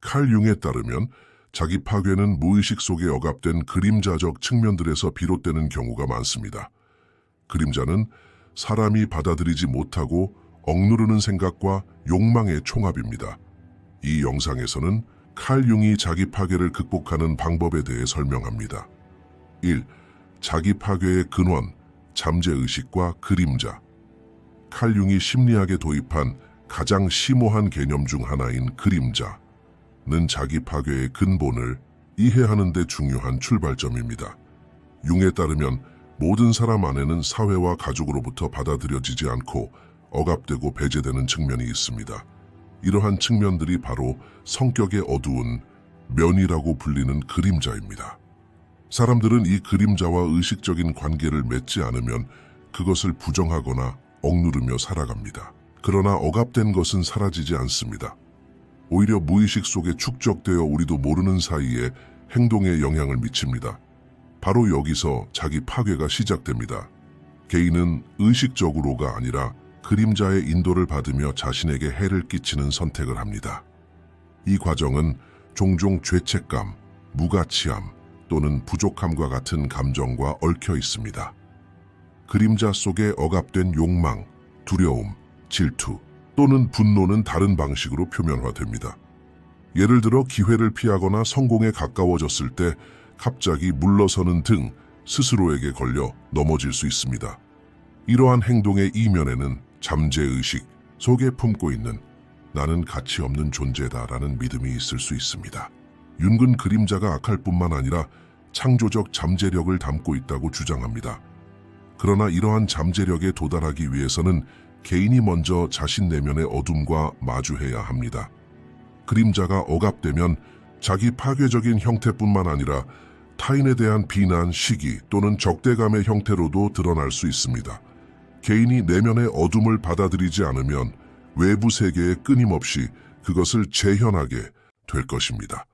칼 융에 따르면 자기 파괴는 무의식 속에 억압된 그림자적 측면들에서 비롯되는 경우가 많습니다. 그림자는 사람이 받아들이지 못하고 억누르는 생각과 욕망의 총합입니다. 이 영상에서는 칼 융이 자기 파괴를 극복하는 방법에 대해 설명합니다. 1. 자기 파괴의 근원, 잠재의식과 그림자. 칼 융이 심리학에 도입한 가장 심오한 개념 중 하나인 그림자는 자기 파괴의 근본을 이해하는 데 중요한 출발점입니다. 융에 따르면 모든 사람 안에는 사회와 가족으로부터 받아들여지지 않고 억압되고 배제되는 측면이 있습니다. 이러한 측면들이 바로 성격의 어두운 면이라고 불리는 그림자입니다. 사람들은 이 그림자와 의식적인 관계를 맺지 않으면 그것을 부정하거나 억누르며 살아갑니다. 그러나 억압된 것은 사라지지 않습니다. 오히려 무의식 속에 축적되어 우리도 모르는 사이에 행동에 영향을 미칩니다. 바로 여기서 자기 파괴가 시작됩니다. 개인은 의식적으로가 아니라 그림자의 인도를 받으며 자신에게 해를 끼치는 선택을 합니다. 이 과정은 종종 죄책감, 무가치함 또는 부족함과 같은 감정과 얽혀 있습니다. 그림자 속에 억압된 욕망, 두려움, 질투 또는 분노는 다른 방식으로 표면화됩니다. 예를 들어 기회를 피하거나 성공에 가까워졌을 때 갑자기 물러서는 등 스스로에게 걸려 넘어질 수 있습니다. 이러한 행동의 이면에는 잠재의식 속에 품고 있는 나는 가치 없는 존재다라는 믿음이 있을 수 있습니다. 융은 그림자가 악할 뿐만 아니라 창조적 잠재력을 담고 있다고 주장합니다. 그러나 이러한 잠재력에 도달하기 위해서는 개인이 먼저 자신 내면의 어둠과 마주해야 합니다. 그림자가 억압되면 자기 파괴적인 형태뿐만 아니라 타인에 대한 비난, 시기 또는 적대감의 형태로도 드러날 수 있습니다. 개인이 내면의 어둠을 받아들이지 않으면 외부 세계에 끊임없이 그것을 재현하게 될 것입니다.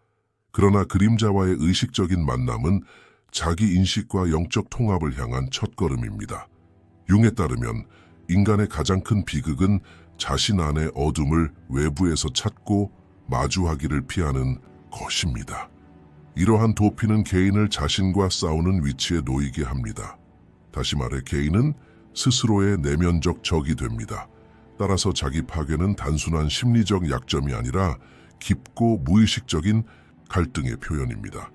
그러나 그림자와의 의식적인 만남은 자기 인식과 영적 통합을 향한 첫걸음입니다. 융에 따르면 인간의 가장 큰 비극은 자신 안의 어둠을 외부에서 찾고 마주하기를 피하는 것입니다. 이러한 도피는 개인을 자신과 싸우는 위치에 놓이게 합니다. 다시 말해 개인은 스스로의 내면적 적이 됩니다. 따라서 자기 파괴는 단순한 심리적 약점이 아니라 깊고 무의식적인 갈등의 표현입니다.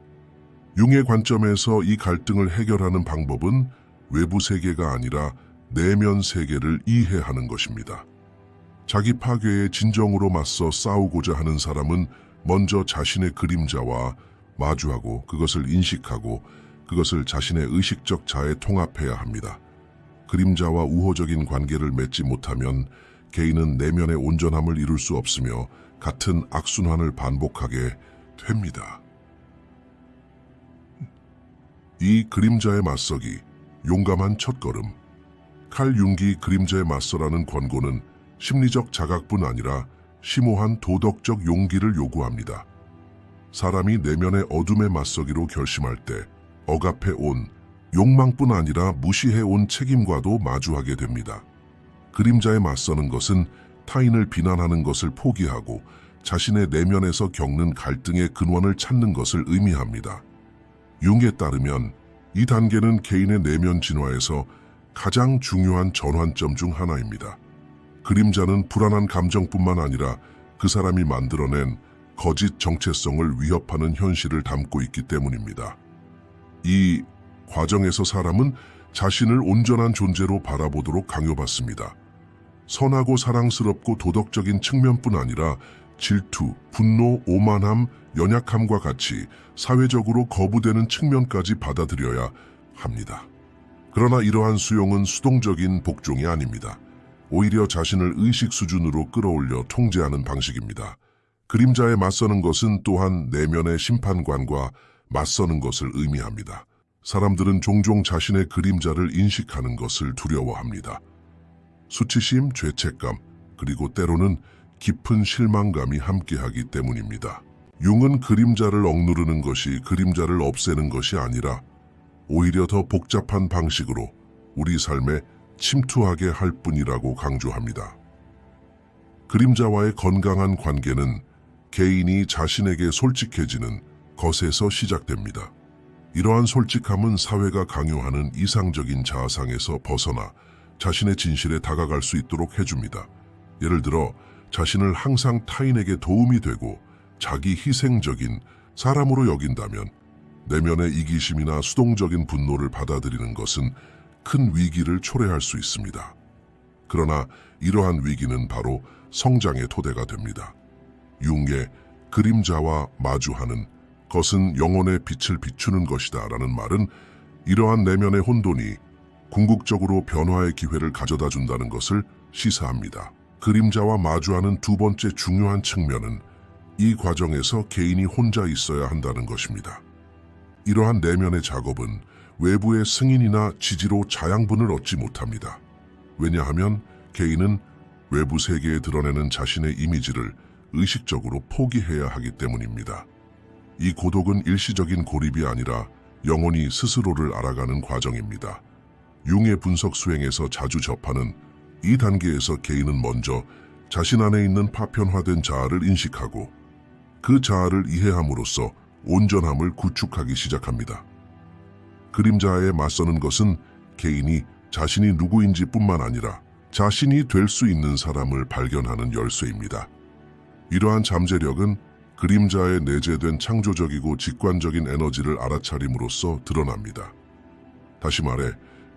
융의 관점에서 이 갈등을 해결하는 방법은 외부 세계가 아니라 내면 세계를 이해하는 것입니다. 자기 파괴에 진정으로 맞서 싸우고자 하는 사람은 먼저 자신의 그림자와 마주하고 그것을 인식하고 그것을 자신의 의식적 자에 통합해야 합니다. 그림자와 우호적인 관계를 맺지 못하면 개인은 내면의 온전함을 이룰 수 없으며 같은 악순환을 반복하게 됩니다. 이 그림자에 맞서기, 용감한 첫걸음. 칼 융기 그림자에 맞서라는 권고는 심리적 자각뿐 아니라 심오한 도덕적 용기를 요구합니다. 사람이 내면의 어둠에 맞서기로 결심할 때 억압해온 욕망뿐 아니라 무시해온 책임과도 마주하게 됩니다. 그림자에 맞서는 것은 타인을 비난하는 것을 포기하고 자신의 내면에서 겪는 갈등의 근원을 찾는 것을 의미합니다. 융에 따르면 이 단계는 개인의 내면 진화에서 가장 중요한 전환점 중 하나입니다. 그림자는 불안한 감정뿐만 아니라 그 사람이 만들어낸 거짓 정체성을 위협하는 현실을 담고 있기 때문입니다. 이 과정에서 사람은 자신을 온전한 존재로 바라보도록 강요받습니다. 선하고 사랑스럽고 도덕적인 측면뿐 아니라 질투, 분노, 오만함, 연약함과 같이 사회적으로 거부되는 측면까지 받아들여야 합니다. 그러나 이러한 수용은 수동적인 복종이 아닙니다. 오히려 자신을 의식 수준으로 끌어올려 통제하는 방식입니다. 그림자에 맞서는 것은 또한 내면의 심판관과 맞서는 것을 의미합니다. 사람들은 종종 자신의 그림자를 인식하는 것을 두려워합니다. 수치심, 죄책감, 그리고 때로는 깊은 실망감이 함께하기 때문입니다. 융은 그림자를 억누르는 것이 그림자를 없애는 것이 아니라 오히려 더 복잡한 방식으로 우리 삶에 침투하게 할 뿐이라고 강조합니다. 그림자와의 건강한 관계는 개인이 자신에게 솔직해지는 것에서 시작됩니다. 이러한 솔직함은 사회가 강요하는 이상적인 자아상에서 벗어나 자신의 진실에 다가갈 수 있도록 해줍니다. 예를 들어 자신을 항상 타인에게 도움이 되고 자기 희생적인 사람으로 여긴다면 내면의 이기심이나 수동적인 분노를 받아들이는 것은 큰 위기를 초래할 수 있습니다. 그러나 이러한 위기는 바로 성장의 토대가 됩니다. 융의 그림자와 마주하는 것은 영혼의 빛을 비추는 것이다 라는 말은 이러한 내면의 혼돈이 궁극적으로 변화의 기회를 가져다 준다는 것을 시사합니다. 그림자와 마주하는 두 번째 중요한 측면은 이 과정에서 개인이 혼자 있어야 한다는 것입니다. 이러한 내면의 작업은 외부의 승인이나 지지로 자양분을 얻지 못합니다. 왜냐하면 개인은 외부 세계에 드러내는 자신의 이미지를 의식적으로 포기해야 하기 때문입니다. 이 고독은 일시적인 고립이 아니라 영혼이 스스로를 알아가는 과정입니다. 융의 분석 수행에서 자주 접하는 이 단계에서 개인은 먼저 자신 안에 있는 파편화된 자아를 인식하고 그 자아를 이해함으로써 온전함을 구축하기 시작합니다. 그림자에 맞서는 것은 개인이 자신이 누구인지 뿐만 아니라 자신이 될 수 있는 사람을 발견하는 열쇠입니다. 이러한 잠재력은 그림자에 내재된 창조적이고 직관적인 에너지를 알아차림으로써 드러납니다. 다시 말해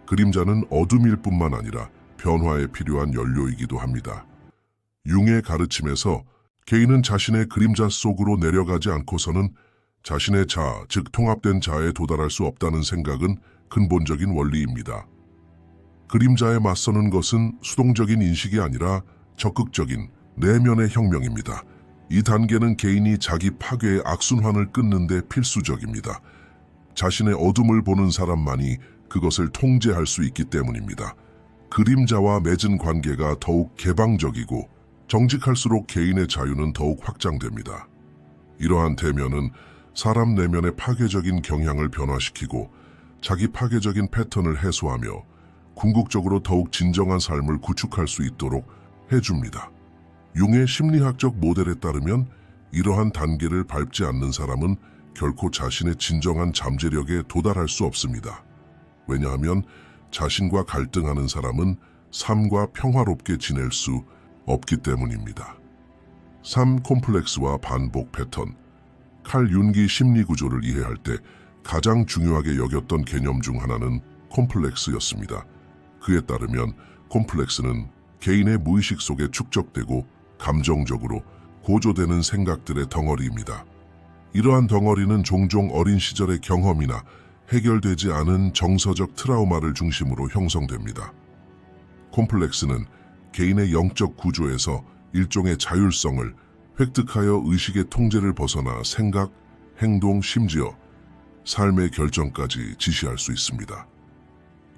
그림자는 어둠일 뿐만 아니라 변화에 필요한 연료이기도 합니다. 융의 가르침에서 개인은 자신의 그림자 속으로 내려가지 않고서는 자신의 자아, 즉 통합된 자아에 도달할 수 없다는 생각은 근본적인 원리입니다. 그림자에 맞서는 것은 수동적인 인식이 아니라 적극적인 내면의 혁명입니다. 이 단계는 개인이 자기 파괴의 악순환을 끊는 데 필수적입니다. 자신의 어둠을 보는 사람만이 그것을 통제할 수 있기 때문입니다. 그림자와 맺은 관계가 더욱 개방적이고 정직할수록 개인의 자유는 더욱 확장됩니다. 이러한 대면은 사람 내면의 파괴적인 경향을 변화시키고 자기 파괴적인 패턴을 해소하며 궁극적으로 더욱 진정한 삶을 구축할 수 있도록 해줍니다. 융의 심리학적 모델에 따르면 이러한 단계를 밟지 않는 사람은 결코 자신의 진정한 잠재력에 도달할 수 없습니다. 왜냐하면 자신과 갈등하는 사람은 삶과 평화롭게 지낼 수 없기 때문입니다. 3. 콤플렉스와 반복 패턴. 칼 융기 심리 구조를 이해할 때 가장 중요하게 여겼던 개념 중 하나는 콤플렉스였습니다. 그에 따르면 콤플렉스는 개인의 무의식 속에 축적되고 감정적으로 고조되는 생각들의 덩어리입니다. 이러한 덩어리는 종종 어린 시절의 경험이나 해결되지 않은 정서적 트라우마를 중심으로 형성됩니다. 콤플렉스는 개인의 영적 구조에서 일종의 자율성을 획득하여 의식의 통제를 벗어나 생각, 행동, 심지어 삶의 결정까지 지시할 수 있습니다.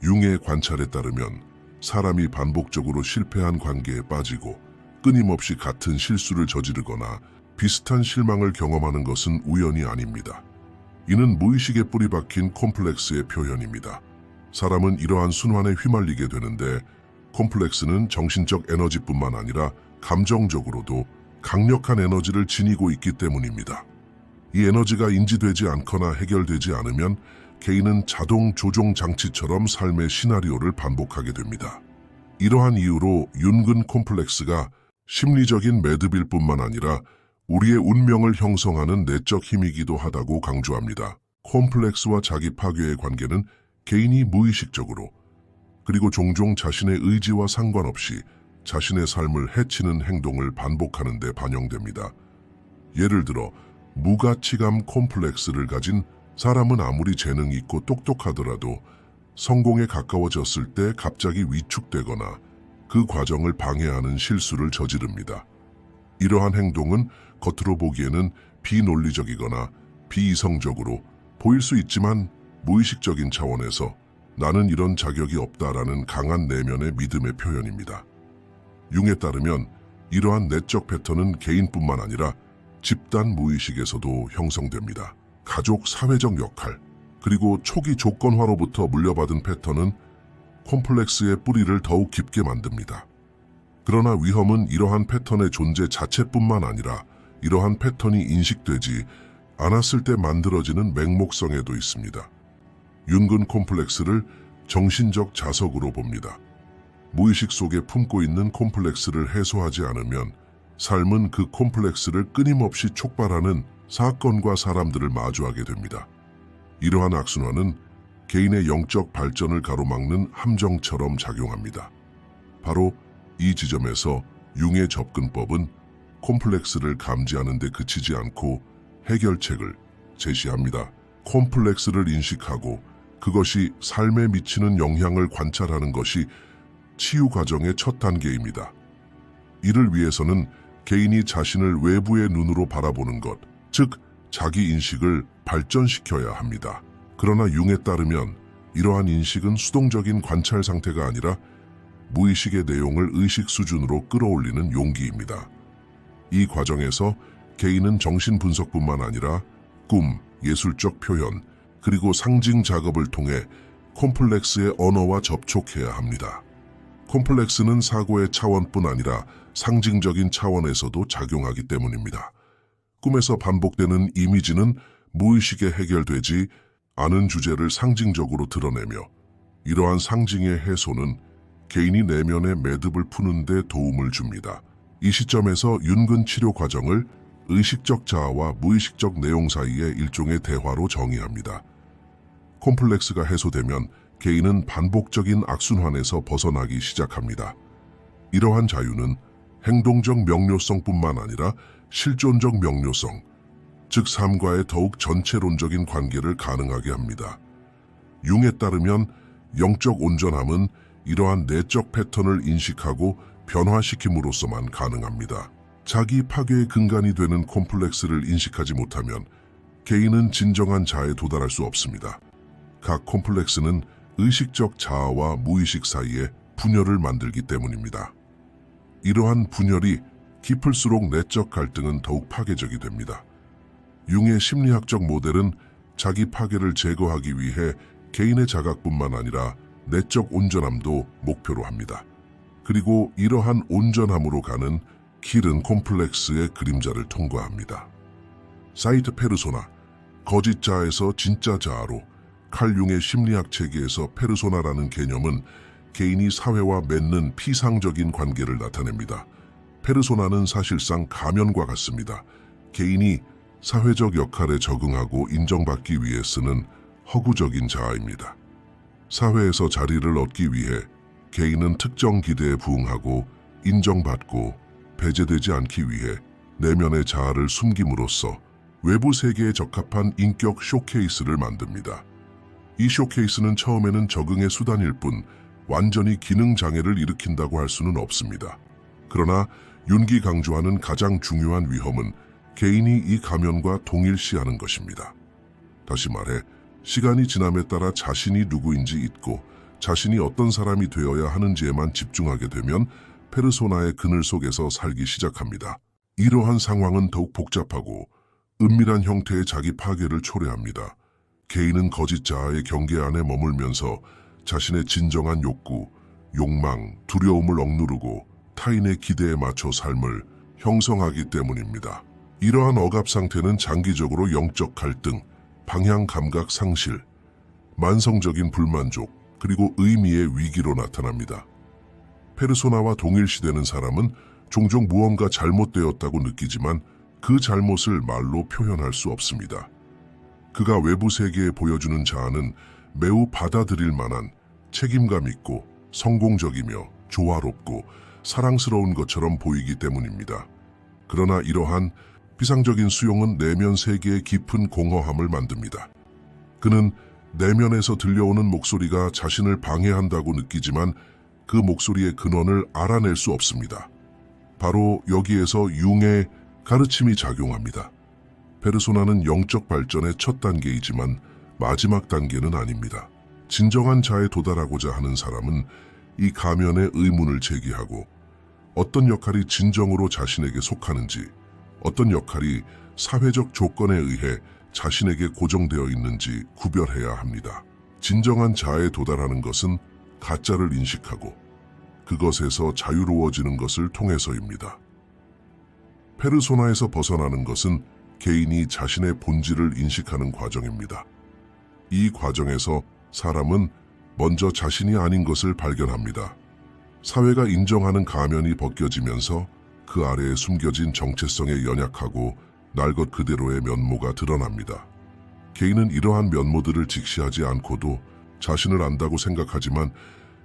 융의 관찰에 따르면 사람이 반복적으로 실패한 관계에 빠지고 끊임없이 같은 실수를 저지르거나 비슷한 실망을 경험하는 것은 우연이 아닙니다. 이는 무의식에 뿌리 박힌 콤플렉스의 표현입니다. 사람은 이러한 순환에 휘말리게 되는데 콤플렉스는 정신적 에너지뿐만 아니라 감정적으로도 강력한 에너지를 지니고 있기 때문입니다. 이 에너지가 인지되지 않거나 해결되지 않으면 개인은 자동 조종 장치처럼 삶의 시나리오를 반복하게 됩니다. 이러한 이유로 융은 콤플렉스가 심리적인 매듭일 뿐만 아니라 우리의 운명을 형성하는 내적 힘이기도 하다고 강조합니다. 콤플렉스와 자기 파괴의 관계는 개인이 무의식적으로 그리고 종종 자신의 의지와 상관없이 자신의 삶을 해치는 행동을 반복하는 데 반영됩니다. 예를 들어 무가치감 콤플렉스를 가진 사람은 아무리 재능이 있고 똑똑하더라도 성공에 가까워졌을 때 갑자기 위축되거나 그 과정을 방해하는 실수를 저지릅니다. 이러한 행동은 겉으로 보기에는 비논리적이거나 비이성적으로 보일 수 있지만 무의식적인 차원에서 나는 이런 자격이 없다라는 강한 내면의 믿음의 표현입니다. 융에 따르면 이러한 내적 패턴은 개인뿐만 아니라 집단 무의식에서도 형성됩니다. 가족, 사회적 역할, 그리고 초기 조건화로부터 물려받은 패턴은 콤플렉스의 뿌리를 더욱 깊게 만듭니다. 그러나 위험은 이러한 패턴의 존재 자체뿐만 아니라 이러한 패턴이 인식되지 않았을 때 만들어지는 맹목성애도 있습니다. 윤근 콤플렉스를 정신적 자석으로 봅니다. 무의식 속에 품고 있는 콤플렉스를 해소하지 않으면 삶은 그 콤플렉스를 끊임없이 촉발하는 사건과 사람들을 마주하게 됩니다. 이러한 악순환은 개인의 영적 발전을 가로막는 함정처럼 작용합니다. 바로 이 지점에서 융의 접근법은 콤플렉스를 감지하는 데 그치지 않고 해결책을 제시합니다. 콤플렉스를 인식하고 그것이 삶에 미치는 영향을 관찰하는 것이 치유 과정의 첫 단계입니다. 이를 위해서는 개인이 자신을 외부의 눈으로 바라보는 것, 즉 자기 인식을 발전시켜야 합니다. 그러나 융에 따르면 이러한 인식은 수동적인 관찰 상태가 아니라 무의식의 내용을 의식 수준으로 끌어올리는 용기입니다. 이 과정에서 개인은 정신 분석뿐만 아니라 꿈, 예술적 표현, 그리고 상징 작업을 통해 콤플렉스의 언어와 접촉해야 합니다. 콤플렉스는 사고의 차원뿐 아니라 상징적인 차원에서도 작용하기 때문입니다. 꿈에서 반복되는 이미지는 무의식에 해결되지 않은 주제를 상징적으로 드러내며 이러한 상징의 해소는 개인이 내면의 매듭을 푸는 데 도움을 줍니다. 이 시점에서 윤근 치료 과정을 의식적 자아와 무의식적 내용 사이의 일종의 대화로 정의합니다. 콤플렉스가 해소되면 개인은 반복적인 악순환에서 벗어나기 시작합니다. 이러한 자유는 행동적 명료성뿐만 아니라 실존적 명료성, 즉 삶과의 더욱 전체론적인 관계를 가능하게 합니다. 융에 따르면 영적 온전함은 이러한 내적 패턴을 인식하고 변화시킴으로써만 가능합니다. 자기 파괴의 근간이 되는 콤플렉스를 인식하지 못하면 개인은 진정한 자아에 도달할 수 없습니다. 각 콤플렉스는 의식적 자아와 무의식 사이에 분열을 만들기 때문입니다. 이러한 분열이 깊을수록 내적 갈등은 더욱 파괴적이 됩니다. 융의 심리학적 모델은 자기 파괴를 제거하기 위해 개인의 자각뿐만 아니라 내적 온전함도 목표로 합니다. 그리고 이러한 온전함으로 가는 길은 콤플렉스의 그림자를 통과합니다. 사이트 페르소나, 거짓 자아에서 진짜 자아로 칼 융의 심리학 체계에서 페르소나라는 개념은 개인이 사회와 맺는 피상적인 관계를 나타냅니다. 페르소나는 사실상 가면과 같습니다. 개인이 사회적 역할에 적응하고 인정받기 위해 쓰는 허구적인 자아입니다. 사회에서 자리를 얻기 위해 개인은 특정 기대에 부응하고 인정받고 배제되지 않기 위해 내면의 자아를 숨김으로써 외부 세계에 적합한 인격 쇼케이스를 만듭니다. 이 쇼케이스는 처음에는 적응의 수단일 뿐 완전히 기능 장애를 일으킨다고 할 수는 없습니다. 그러나 윤기 강조하는 가장 중요한 위험은 개인이 이 가면과 동일시하는 것입니다. 다시 말해 시간이 지남에 따라 자신이 누구인지 잊고 자신이 어떤 사람이 되어야 하는지에만 집중하게 되면 페르소나의 그늘 속에서 살기 시작합니다. 이러한 상황은 더욱 복잡하고 은밀한 형태의 자기 파괴를 초래합니다. 개인은 거짓 자아의 경계 안에 머물면서 자신의 진정한 욕구, 욕망, 두려움을 억누르고 타인의 기대에 맞춰 삶을 형성하기 때문입니다. 이러한 억압 상태는 장기적으로 영적 갈등, 방향 감각 상실, 만성적인 불만족, 그리고 의미의 위기로 나타납니다. 페르소나와 동일시되는 사람은 종종 무언가 잘못되었다고 느끼지만 그 잘못을 말로 표현할 수 없습니다. 그가 외부 세계에 보여주는 자아는 매우 받아들일 만한 책임감 있고 성공적이며 조화롭고 사랑스러운 것처럼 보이기 때문입니다. 그러나 이러한 피상적인 수용은 내면 세계의 깊은 공허함을 만듭니다. 그는 내면에서 들려오는 목소리가 자신을 방해한다고 느끼지만 그 목소리의 근원을 알아낼 수 없습니다. 바로 여기에서 융의 가르침이 작용합니다. 페르소나는 영적 발전의 첫 단계이지만 마지막 단계는 아닙니다. 진정한 자에 도달하고자 하는 사람은 이 가면의 의문을 제기하고 어떤 역할이 진정으로 자신에게 속하는지, 어떤 역할이 사회적 조건에 의해 자신에게 고정되어 있는지 구별해야 합니다. 진정한 자에 도달하는 것은 가짜를 인식하고 그것에서 자유로워지는 것을 통해서입니다. 페르소나에서 벗어나는 것은 개인이 자신의 본질을 인식하는 과정입니다. 이 과정에서 사람은 먼저 자신이 아닌 것을 발견합니다. 사회가 인정하는 가면이 벗겨지면서 그 아래에 숨겨진 정체성에 연약하고 날 것 그대로의 면모가 드러납니다. 개인은 이러한 면모들을 직시하지 않고도 자신을 안다고 생각하지만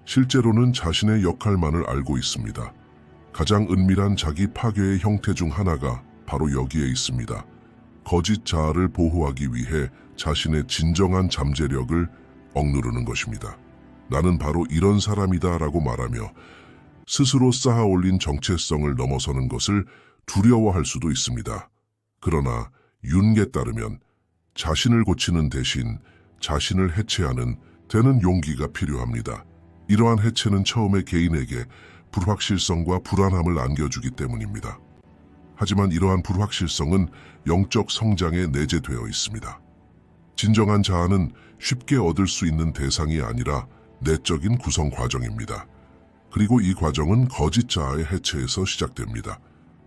실제로는 자신의 역할만을 알고 있습니다. 가장 은밀한 자기 파괴의 형태 중 하나가 바로 여기에 있습니다. 거짓 자아를 보호하기 위해 자신의 진정한 잠재력을 억누르는 것입니다. 나는 바로 이런 사람이다 라고 말하며 스스로 쌓아 올린 정체성을 넘어서는 것을 두려워할 수도 있습니다. 그러나 윤게 따르면 자신을 고치는 대신 자신을 해체하는 되는 용기가 필요합니다. 이러한 해체는 처음에 개인에게 불확실성과 불안함을 안겨주기 때문입니다. 하지만 이러한 불확실성은 영적 성장에 내재되어 있습니다. 진정한 자아는 쉽게 얻을 수 있는 대상이 아니라 내적인 구성 과정입니다. 그리고 이 과정은 거짓 자아의 해체에서 시작됩니다.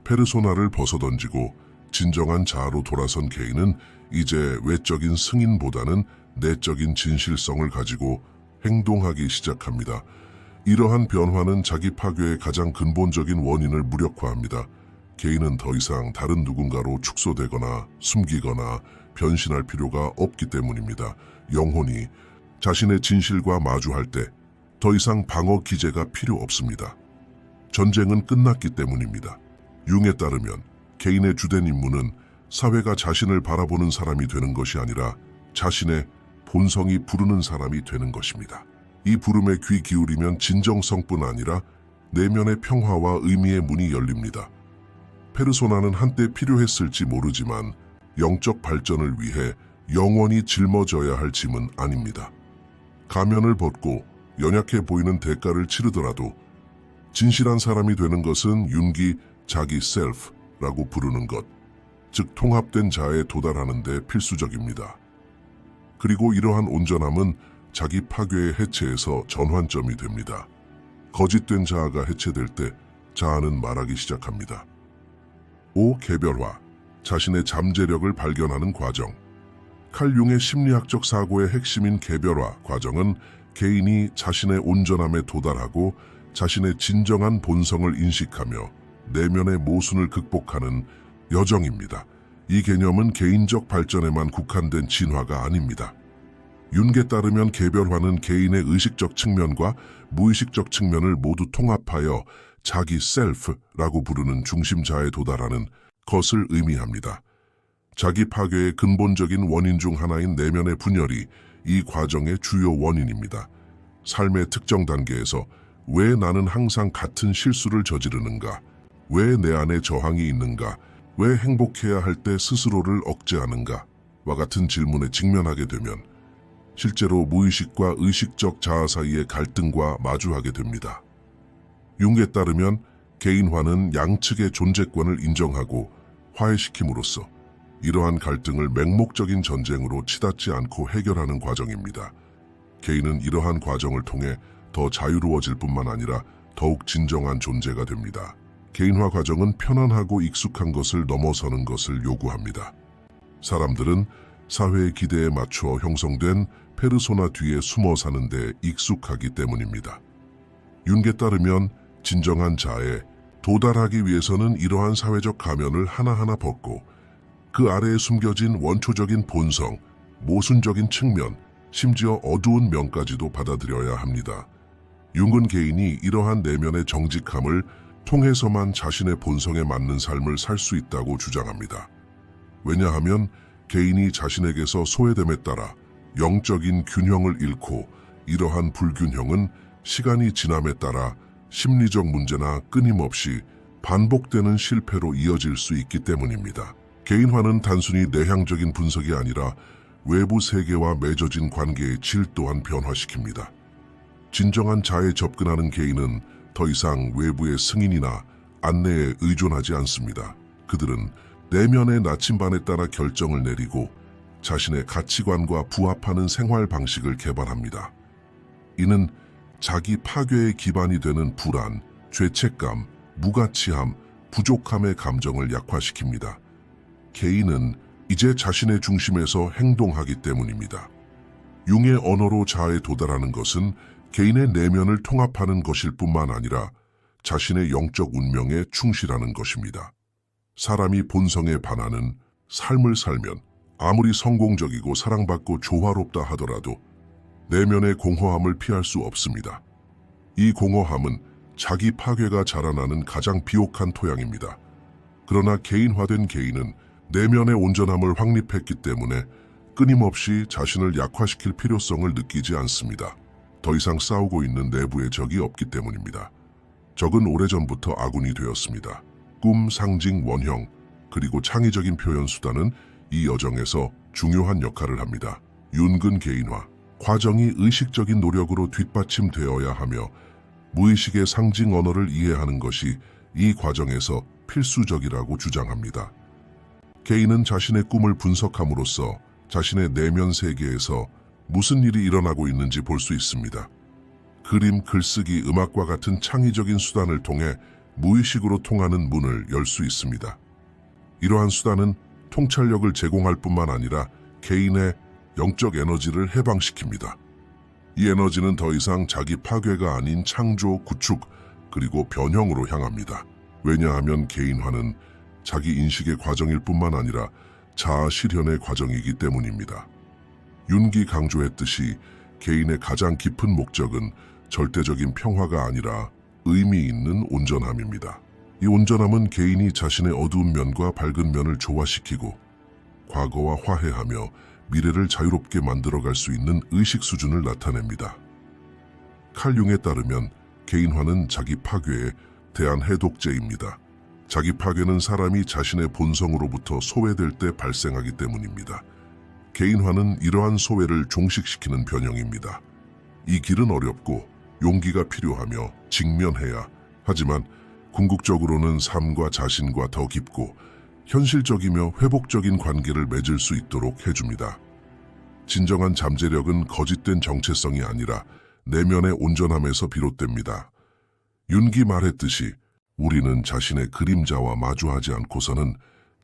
페르소나를 벗어던지고 진정한 자아로 돌아선 개인은 이제 외적인 승인보다는 내적인 진실성을 가지고 행동하기 시작합니다. 이러한 변화는 자기 파괴의 가장 근본적인 원인을 무력화합니다. 개인은 더 이상 다른 누군가로 축소되거나 숨기거나 변신할 필요가 없기 때문입니다. 영혼이 자신의 진실과 마주할 때 더 이상 방어 기제가 필요 없습니다. 전쟁은 끝났기 때문입니다. 융에 따르면 개인의 주된 임무는 사회가 자신을 바라보는 사람이 되는 것이 아니라 자신의 본성이 부르는 사람이 되는 것입니다. 이 부름에 귀 기울이면 진정성뿐 아니라 내면의 평화와 의미의 문이 열립니다. 페르소나는 한때 필요했을지 모르지만 영적 발전을 위해 영원히 짊어져야 할 짐은 아닙니다. 가면을 벗고 연약해 보이는 대가를 치르더라도 진실한 사람이 되는 것은 윤기 자기 셀프라고 부르는 것, 즉 통합된 자에 도달하는 데 필수적입니다. 그리고 이러한 온전함은 자기 파괴의 해체에서 전환점이 됩니다. 거짓된 자아가 해체될 때 자아는 말하기 시작합니다. 5. 개별화, 자신의 잠재력을 발견하는 과정. 칼 융의 심리학적 사고의 핵심인 개별화 과정은 개인이 자신의 온전함에 도달하고 자신의 진정한 본성을 인식하며 내면의 모순을 극복하는 여정입니다. 이 개념은 개인적 발전에만 국한된 진화가 아닙니다. 윤게 따르면 개별화는 개인의 의식적 측면과 무의식적 측면을 모두 통합하여 자기 셀프라고 부르는 중심자에 도달하는 것을 의미합니다. 자기 파괴의 근본적인 원인 중 하나인 내면의 분열이 이 과정의 주요 원인입니다. 삶의 특정 단계에서 왜 나는 항상 같은 실수를 저지르는가? 왜 내 안에 저항이 있는가? 왜 행복해야 할 때 스스로를 억제하는가? 와 같은 질문에 직면하게 되면 실제로 무의식과 의식적 자아 사이의 갈등과 마주하게 됩니다. 융에 따르면 개인화는 양측의 존재권을 인정하고 화해시킴으로써 이러한 갈등을 맹목적인 전쟁으로 치닫지 않고 해결하는 과정입니다. 개인은 이러한 과정을 통해 더 자유로워질 뿐만 아니라 더욱 진정한 존재가 됩니다. 개인화 과정은 편안하고 익숙한 것을 넘어서는 것을 요구합니다. 사람들은 사회의 기대에 맞추어 형성된 페르소나 뒤에 숨어 사는 데 익숙하기 때문입니다. 윤게 따르면 진정한 자아에 도달하기 위해서는 이러한 사회적 가면을 하나하나 벗고 그 아래에 숨겨진 원초적인 본성, 모순적인 측면, 심지어 어두운 면까지도 받아들여야 합니다. 융은 개인이 이러한 내면의 정직함을 통해서만 자신의 본성에 맞는 삶을 살 수 있다고 주장합니다. 왜냐하면 개인이 자신에게서 소외됨에 따라 영적인 균형을 잃고 이러한 불균형은 시간이 지남에 따라 심리적 문제나 끊임없이 반복되는 실패로 이어질 수 있기 때문입니다. 개인화는 단순히 내향적인 분석이 아니라 외부 세계와 맺어진 관계의 질 또한 변화시킵니다. 진정한 자에 접근하는 개인은 더 이상 외부의 승인이나 안내에 의존하지 않습니다. 그들은 내면의 나침반에 따라 결정을 내리고 자신의 가치관과 부합하는 생활 방식을 개발합니다. 이는 자기 파괴의 기반이 되는 불안, 죄책감, 무가치함, 부족함의 감정을 약화시킵니다. 개인은 이제 자신의 중심에서 행동하기 때문입니다. 융의 언어로 자아에 도달하는 것은 개인의 내면을 통합하는 것일 뿐만 아니라 자신의 영적 운명에 충실하는 것입니다. 사람이 본성에 반하는 삶을 살면 아무리 성공적이고 사랑받고 조화롭다 하더라도 내면의 공허함을 피할 수 없습니다. 이 공허함은 자기 파괴가 자라나는 가장 비옥한 토양입니다. 그러나 개인화된 개인은 내면의 온전함을 확립했기 때문에 끊임없이 자신을 약화시킬 필요성을 느끼지 않습니다. 더 이상 싸우고 있는 내부의 적이 없기 때문입니다. 적은 오래전부터 아군이 되었습니다. 꿈, 상징, 원형, 그리고 창의적인 표현 수단은 이 여정에서 중요한 역할을 합니다. 윤근 개인화, 과정이 의식적인 노력으로 뒷받침되어야 하며 무의식의 상징 언어를 이해하는 것이 이 과정에서 필수적이라고 주장합니다. 개인은 자신의 꿈을 분석함으로써 자신의 내면 세계에서 무슨 일이 일어나고 있는지 볼 수 있습니다. 그림, 글쓰기, 음악과 같은 창의적인 수단을 통해 무의식으로 통하는 문을 열 수 있습니다. 이러한 수단은 통찰력을 제공할 뿐만 아니라 개인의 영적 에너지를 해방시킵니다. 이 에너지는 더 이상 자기 파괴가 아닌 창조, 구축, 그리고 변형으로 향합니다. 왜냐하면 개인화는 자기 인식의 과정일 뿐만 아니라 자아 실현의 과정이기 때문입니다. 윤기 강조했듯이 개인의 가장 깊은 목적은 절대적인 평화가 아니라 의미 있는 온전함입니다. 이 온전함은 개인이 자신의 어두운 면과 밝은 면을 조화시키고 과거와 화해하며 미래를 자유롭게 만들어갈 수 있는 의식 수준을 나타냅니다. 칼 융에 따르면 개인화는 자기 파괴에 대한 해독제입니다. 자기 파괴는 사람이 자신의 본성으로부터 소외될 때 발생하기 때문입니다. 개인화는 이러한 소외를 종식시키는 변형입니다. 이 길은 어렵고 용기가 필요하며 직면해야 하지만 궁극적으로는 삶과 자신과 더 깊고 현실적이며 회복적인 관계를 맺을 수 있도록 해줍니다. 진정한 잠재력은 거짓된 정체성이 아니라 내면의 온전함에서 비롯됩니다. 윤기 말했듯이 우리는 자신의 그림자와 마주하지 않고서는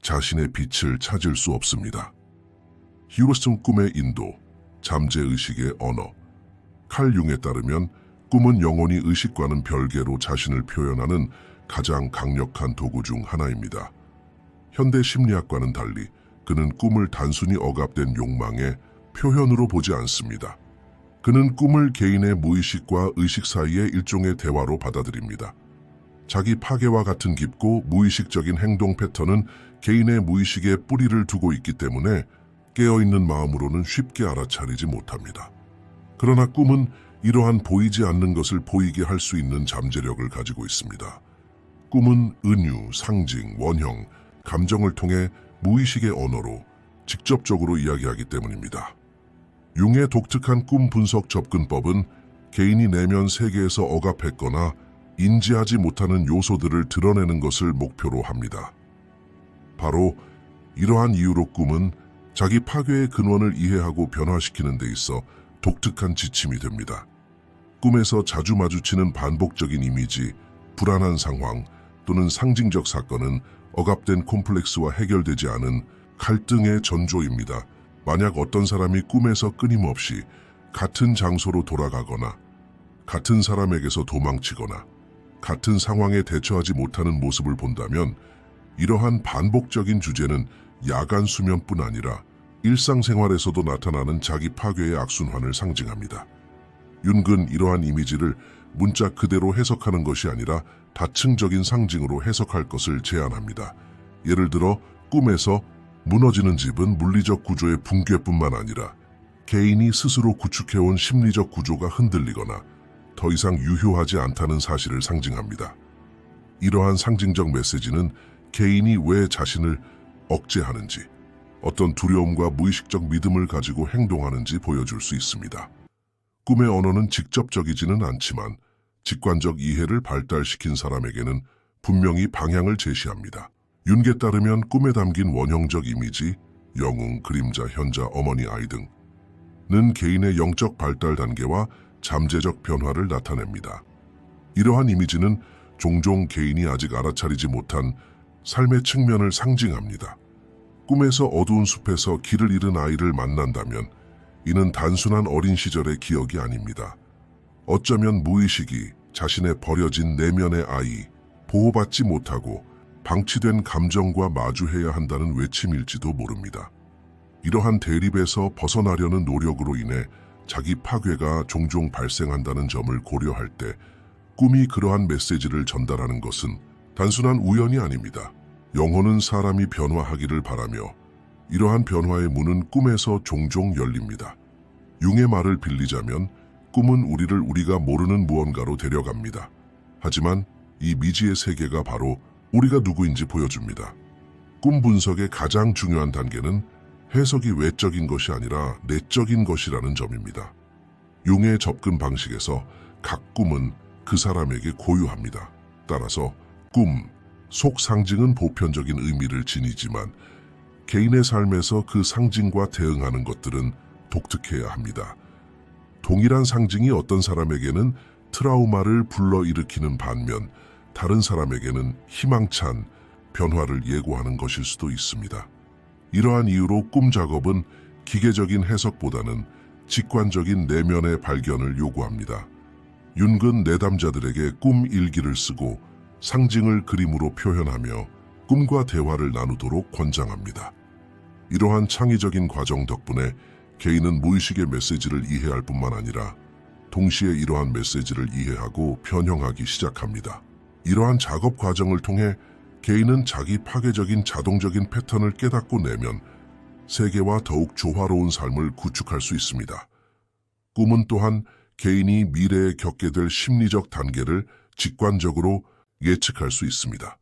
자신의 빛을 찾을 수 없습니다. 히로스톤 꿈의 인도, 잠재의식의 언어. 칼 융에 따르면 꿈은 영혼이 의식과는 별개로 자신을 표현하는 가장 강력한 도구 중 하나입니다. 현대 심리학과는 달리 그는 꿈을 단순히 억압된 욕망의 표현으로 보지 않습니다. 그는 꿈을 개인의 무의식과 의식 사이의 일종의 대화로 받아들입니다. 자기 파괴와 같은 깊고 무의식적인 행동 패턴은 개인의 무의식에 뿌리를 두고 있기 때문에 깨어있는 마음으로는 쉽게 알아차리지 못합니다. 그러나 꿈은 이러한 보이지 않는 것을 보이게 할 수 있는 잠재력을 가지고 있습니다. 꿈은 은유, 상징, 원형, 감정을 통해 무의식의 언어로 직접적으로 이야기하기 때문입니다. 융의 독특한 꿈 분석 접근법은 개인이 내면 세계에서 억압했거나 인지하지 못하는 요소들을 드러내는 것을 목표로 합니다. 바로 이러한 이유로 꿈은 자기 파괴의 근원을 이해하고 변화시키는 데 있어 독특한 지침이 됩니다. 꿈에서 자주 마주치는 반복적인 이미지, 불안한 상황 또는 상징적 사건은 억압된 콤플렉스와 해결되지 않은 갈등의 전조입니다. 만약 어떤 사람이 꿈에서 끊임없이 같은 장소로 돌아가거나 같은 사람에게서 도망치거나 같은 상황에 대처하지 못하는 모습을 본다면 이러한 반복적인 주제는 야간 수면뿐 아니라 일상생활에서도 나타나는 자기 파괴의 악순환을 상징합니다. 윤근 이러한 이미지를 문자 그대로 해석하는 것이 아니라 다층적인 상징으로 해석할 것을 제안합니다. 예를 들어 꿈에서 무너지는 집은 물리적 구조의 붕괴뿐만 아니라 개인이 스스로 구축해온 심리적 구조가 흔들리거나 더 이상 유효하지 않다는 사실을 상징합니다. 이러한 상징적 메시지는 개인이 왜 자신을 억제하는지, 어떤 두려움과 무의식적 믿음을 가지고 행동하는지 보여줄 수 있습니다. 꿈의 언어는 직접적이지는 않지만 직관적 이해를 발달시킨 사람에게는 분명히 방향을 제시합니다. 윤게 따르면 꿈에 담긴 원형적 이미지, 영웅, 그림자, 현자, 어머니, 아이 등은 개인의 영적 발달 단계와 잠재적 변화를 나타냅니다. 이러한 이미지는 종종 개인이 아직 알아차리지 못한 삶의 측면을 상징합니다. 꿈에서 어두운 숲에서 길을 잃은 아이를 만난다면 이는 단순한 어린 시절의 기억이 아닙니다. 어쩌면 무의식이 자신의 버려진 내면의 아이, 보호받지 못하고 방치된 감정과 마주해야 한다는 외침일지도 모릅니다. 이러한 대립에서 벗어나려는 노력으로 인해 자기 파괴가 종종 발생한다는 점을 고려할 때 꿈이 그러한 메시지를 전달하는 것은 단순한 우연이 아닙니다. 영혼은 사람이 변화하기를 바라며 이러한 변화의 문은 꿈에서 종종 열립니다. 융의 말을 빌리자면 꿈은 우리를 우리가 모르는 무언가로 데려갑니다. 하지만 이 미지의 세계가 바로 우리가 누구인지 보여줍니다. 꿈 분석의 가장 중요한 단계는 해석이 외적인 것이 아니라 내적인 것이라는 점입니다. 융의 접근 방식에서 각 꿈은 그 사람에게 고유합니다. 따라서 꿈, 속 상징은 보편적인 의미를 지니지만 개인의 삶에서 그 상징과 대응하는 것들은 독특해야 합니다. 동일한 상징이 어떤 사람에게는 트라우마를 불러일으키는 반면 다른 사람에게는 희망찬 변화를 예고하는 것일 수도 있습니다. 이러한 이유로 꿈 작업은 기계적인 해석보다는 직관적인 내면의 발견을 요구합니다. 윤근 내담자들에게 꿈 일기를 쓰고 상징을 그림으로 표현하며 꿈과 대화를 나누도록 권장합니다. 이러한 창의적인 과정 덕분에 개인은 무의식의 메시지를 이해할 뿐만 아니라 동시에 이러한 메시지를 이해하고 변형하기 시작합니다. 이러한 작업 과정을 통해 개인은 자기 파괴적인 자동적인 패턴을 깨닫고 내면 세계와 더욱 조화로운 삶을 구축할 수 있습니다. 꿈은 또한 개인이 미래에 겪게 될 심리적 단계를 직관적으로 예측할 수 있습니다.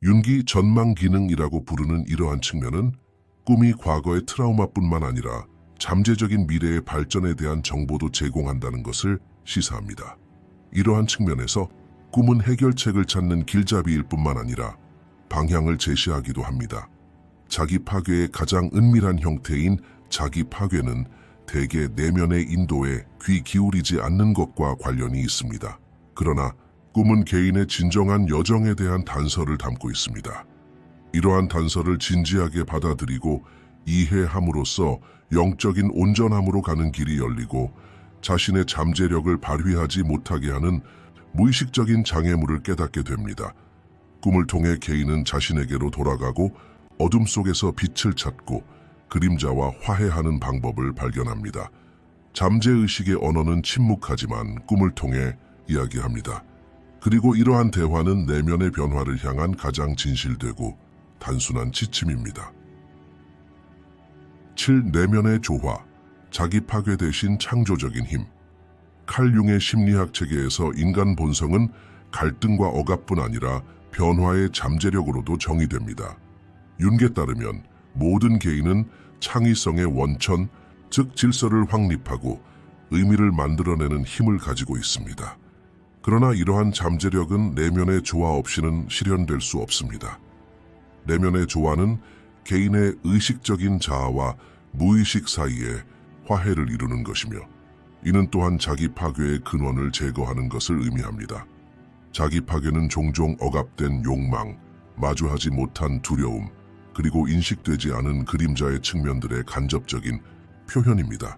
윤기 전망 기능이라고 부르는 이러한 측면은 꿈이 과거의 트라우마뿐만 아니라 잠재적인 미래의 발전에 대한 정보도 제공한다는 것을 시사합니다. 이러한 측면에서 꿈은 해결책을 찾는 길잡이일 뿐만 아니라 방향을 제시하기도 합니다. 자기 파괴의 가장 은밀한 형태인 자기 파괴는 대개 내면의 인도에 귀 기울이지 않는 것과 관련이 있습니다. 그러나 꿈은 개인의 진정한 여정에 대한 단서를 담고 있습니다. 이러한 단서를 진지하게 받아들이고 이해함으로써 영적인 온전함으로 가는 길이 열리고 자신의 잠재력을 발휘하지 못하게 하는 무의식적인 장애물을 깨닫게 됩니다. 꿈을 통해 개인은 자신에게로 돌아가고 어둠 속에서 빛을 찾고 그림자와 화해하는 방법을 발견합니다. 잠재의식의 언어는 침묵하지만 꿈을 통해 이야기합니다. 그리고 이러한 대화는 내면의 변화를 향한 가장 진실되고 단순한 지침입니다. 7. 내면의 조화, 자기 파괴 대신 창조적인 힘. 칼 융의 심리학 체계에서 인간 본성은 갈등과 억압뿐 아니라 변화의 잠재력으로도 정의됩니다. 윤게 따르면 모든 개인은 창의성의 원천, 즉 질서를 확립하고 의미를 만들어내는 힘을 가지고 있습니다. 그러나 이러한 잠재력은 내면의 조화 없이는 실현될 수 없습니다. 내면의 조화는 개인의 의식적인 자아와 무의식 사이에 화해를 이루는 것이며 이는 또한 자기 파괴의 근원을 제거하는 것을 의미합니다. 자기 파괴는 종종 억압된 욕망, 마주하지 못한 두려움, 그리고 인식되지 않은 그림자의 측면들의 간접적인 표현입니다.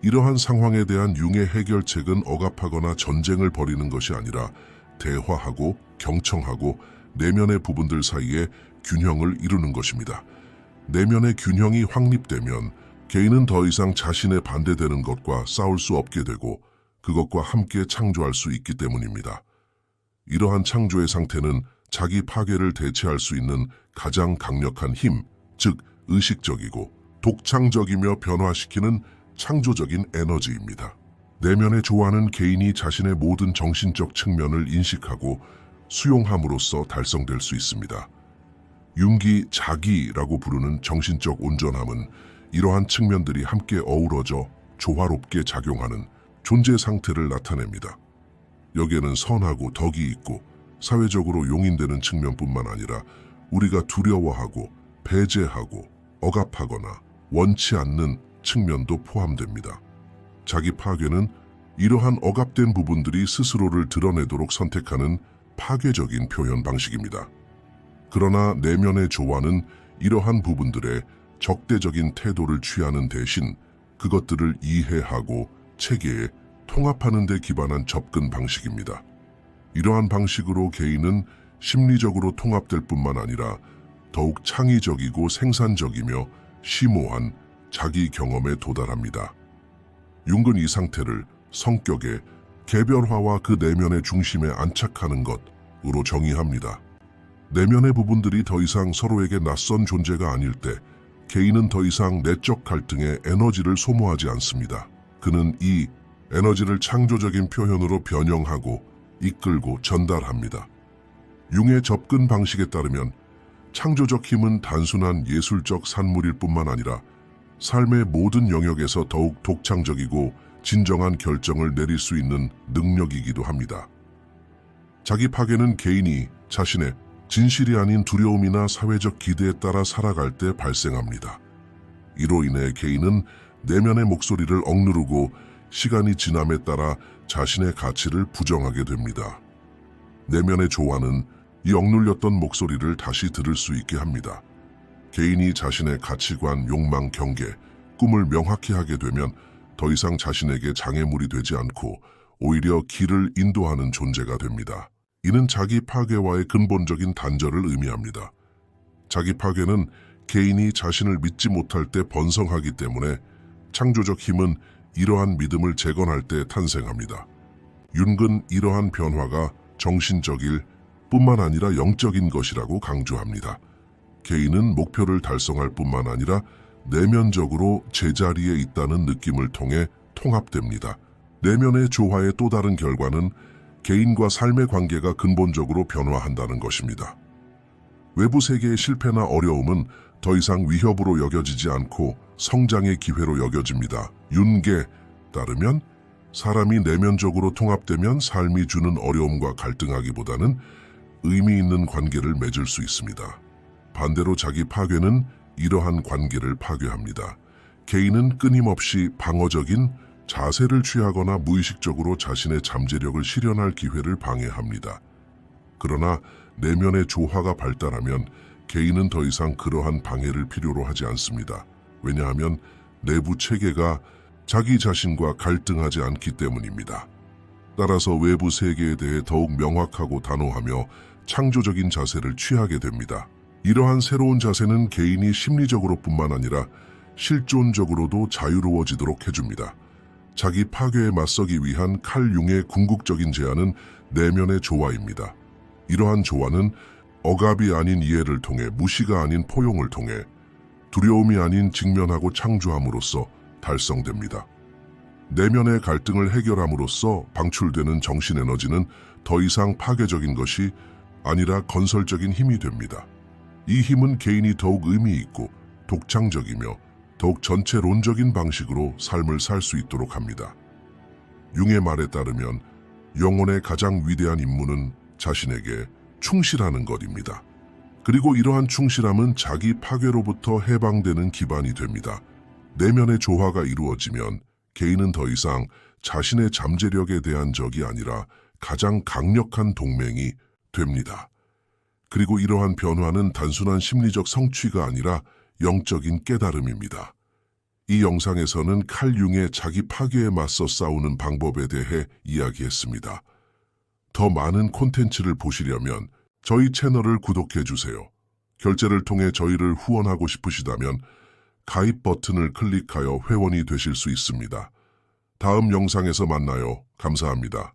이러한 상황에 대한 융의 해결책은 억압하거나 전쟁을 벌이는 것이 아니라 대화하고 경청하고 내면의 부분들 사이에 균형을 이루는 것입니다. 내면의 균형이 확립되면 개인은 더 이상 자신의 반대되는 것과 싸울 수 없게 되고 그것과 함께 창조할 수 있기 때문입니다. 이러한 창조의 상태는 자기 파괴를 대체할 수 있는 가장 강력한 힘, 즉 의식적이고 독창적이며 변화시키는 창조적인 에너지입니다. 내면의 조화는 개인이 자신의 모든 정신적 측면을 인식하고 수용함으로써 달성될 수 있습니다. 융기 자기라고 부르는 정신적 온전함은 이러한 측면들이 함께 어우러져 조화롭게 작용하는 존재 상태를 나타냅니다. 여기에는 선하고 덕이 있고 사회적으로 용인되는 측면뿐만 아니라 우리가 두려워하고 배제하고 억압하거나 원치 않는 측면도 포함됩니다. 자기 파괴는 이러한 억압된 부분들이 스스로를 드러내도록 선택하는 파괴적인 표현 방식입니다. 그러나 내면의 조화는 이러한 부분들의 적대적인 태도를 취하는 대신 그것들을 이해하고 체계에 통합하는 데 기반한 접근 방식입니다. 이러한 방식으로 개인은 심리적으로 통합될 뿐만 아니라 더욱 창의적이고 생산적이며 심오한 자기 경험에 도달합니다. 융은 이 상태를 성격의 개별화와 그 내면의 중심에 안착하는 것으로 정의합니다. 내면의 부분들이 더 이상 서로에게 낯선 존재가 아닐 때 개인은 더 이상 내적 갈등에 에너지를 소모하지 않습니다. 그는 이 에너지를 창조적인 표현으로 변형하고 이끌고 전달합니다. 융의 접근 방식에 따르면 창조적 힘은 단순한 예술적 산물일 뿐만 아니라 삶의 모든 영역에서 더욱 독창적이고 진정한 결정을 내릴 수 있는 능력이기도 합니다. 자기 파괴는 개인이 자신의 진실이 아닌 두려움이나 사회적 기대에 따라 살아갈 때 발생합니다. 이로 인해 개인은 내면의 목소리를 억누르고 시간이 지남에 따라 자신의 가치를 부정하게 됩니다. 내면의 조화는 이 억눌렸던 목소리를 다시 들을 수 있게 합니다. 개인이 자신의 가치관, 욕망, 경계, 꿈을 명확히 하게 되면 더 이상 자신에게 장애물이 되지 않고 오히려 길을 인도하는 존재가 됩니다. 이는 자기 파괴와의 근본적인 단절을 의미합니다. 자기 파괴는 개인이 자신을 믿지 못할 때 번성하기 때문에 창조적 힘은 이러한 믿음을 재건할 때 탄생합니다. 융은 이러한 변화가 정신적일 뿐만 아니라 영적인 것이라고 강조합니다. 개인은 목표를 달성할 뿐만 아니라 내면적으로 제자리에 있다는 느낌을 통해 통합됩니다. 내면의 조화의 또 다른 결과는 개인과 삶의 관계가 근본적으로 변화한다는 것입니다. 외부 세계의 실패나 어려움은 더 이상 위협으로 여겨지지 않고 성장의 기회로 여겨집니다. 융에 따르면 사람이 내면적으로 통합되면 삶이 주는 어려움과 갈등하기보다는 의미 있는 관계를 맺을 수 있습니다. 반대로 자기 파괴는 이러한 관계를 파괴합니다. 개인은 끊임없이 방어적인 자세를 취하거나 무의식적으로 자신의 잠재력을 실현할 기회를 방해합니다. 그러나 내면의 조화가 발달하면 개인은 더 이상 그러한 방해를 필요로 하지 않습니다. 왜냐하면 내부 체계가 자기 자신과 갈등하지 않기 때문입니다. 따라서 외부 세계에 대해 더욱 명확하고 단호하며 창조적인 자세를 취하게 됩니다. 이러한 새로운 자세는 개인이 심리적으로 뿐만 아니라 실존적으로도 자유로워지도록 해줍니다. 자기 파괴에 맞서기 위한 칼 융의 궁극적인 제안은 내면의 조화입니다. 이러한 조화는 억압이 아닌 이해를 통해, 무시가 아닌 포용을 통해, 두려움이 아닌 직면하고 창조함으로써 달성됩니다. 내면의 갈등을 해결함으로써 방출되는 정신 에너지는 더 이상 파괴적인 것이 아니라 건설적인 힘이 됩니다. 이 힘은 개인이 더욱 의미 있고 독창적이며 더욱 전체론적인 방식으로 삶을 살 수 있도록 합니다. 융의 말에 따르면 영혼의 가장 위대한 임무는 자신에게 충실하는 것입니다. 그리고 이러한 충실함은 자기 파괴로부터 해방되는 기반이 됩니다. 내면의 조화가 이루어지면 개인은 더 이상 자신의 잠재력에 대한 적이 아니라 가장 강력한 동맹이 됩니다. 그리고 이러한 변화는 단순한 심리적 성취가 아니라 영적인 깨달음입니다. 이 영상에서는 칼 융의 자기 파괴에 맞서 싸우는 방법에 대해 이야기했습니다. 더 많은 콘텐츠를 보시려면 저희 채널을 구독해 주세요. 결제를 통해 저희를 후원하고 싶으시다면 가입 버튼을 클릭하여 회원이 되실 수 있습니다. 다음 영상에서 만나요. 감사합니다.